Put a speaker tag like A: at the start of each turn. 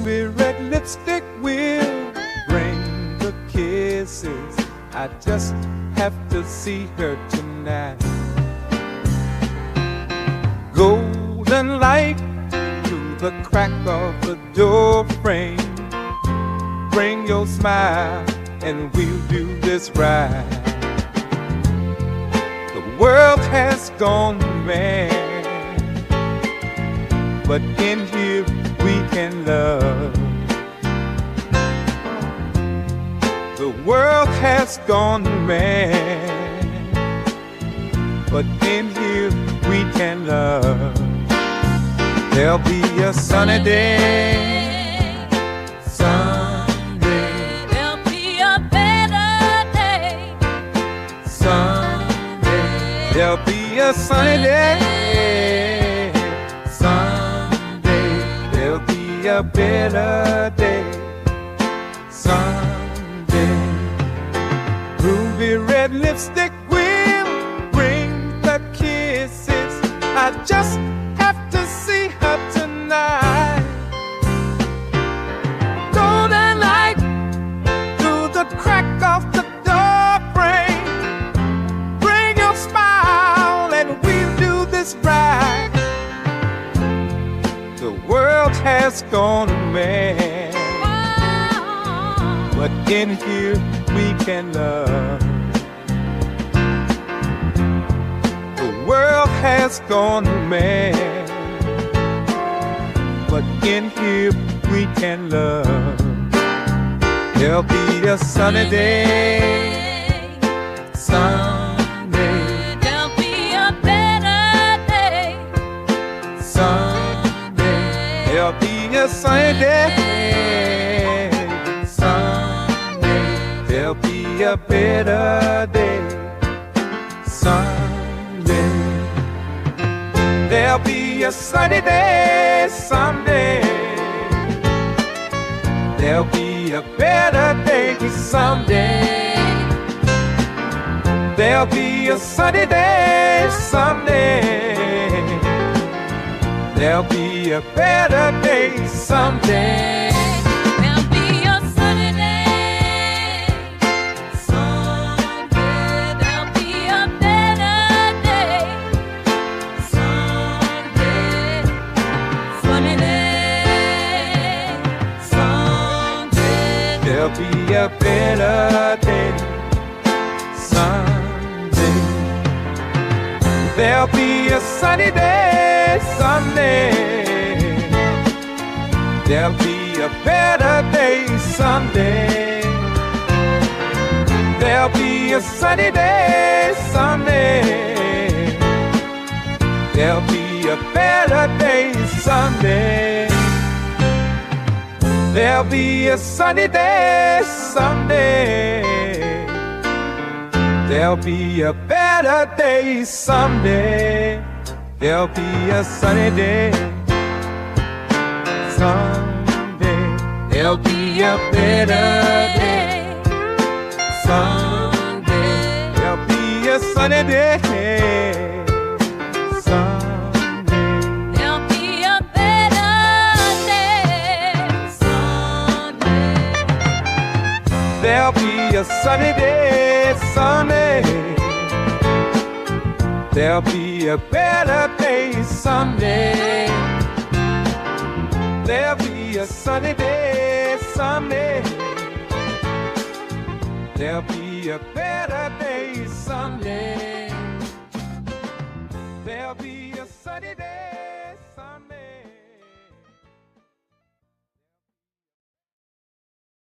A: Ruby red lipstick will bring the kisses. I just have to see her tonight. Golden light through the crack of the door frame. Bring your smile and we'll do this right. The world has gone mad, but in here we can love. The world has gone mad, but in here we can love. There'll be a sunny day, someday.
B: There'll be a better day,
A: Someday there'll be a sunny day. Someday there'll be a better day. Someday ruby red lipstick will bring the kisses. I just have to see her tonight. Golden light through the crack of the door frame. Bring your smile and we'll do this right. The world has gone mad, but in here we can love. The world has gone mad, but in here we can love. There'll be a sunny day, someday.
B: there'll be a better day,
A: Someday there'll be a sunny day. Someday there'll be a better day. Someday there'll be a sunny day. Someday there'll be a better day. Someday there'll be a sunny day. Someday there'll be a better day. Someday
B: there'll be a sunny day, someday. There'll be a better day, someday. Sunny day, someday.
A: there'll be a better day. Someday there'll be a sunny day. Someday there'll be a better day. Someday there'll be a sunny day. Someday there'll be a better day. Someday there'll be a sunny day. Someday there'll be a better day. Someday there'll be a sunny day. Someday there'll be a better day. Someday there'll be a sunny day. Someday
B: There'll be a better day, someday.
A: there'll be a sunny day. Someday there'll be a better day. Someday there'll be a sunny day. Someday there'll be a better day. Someday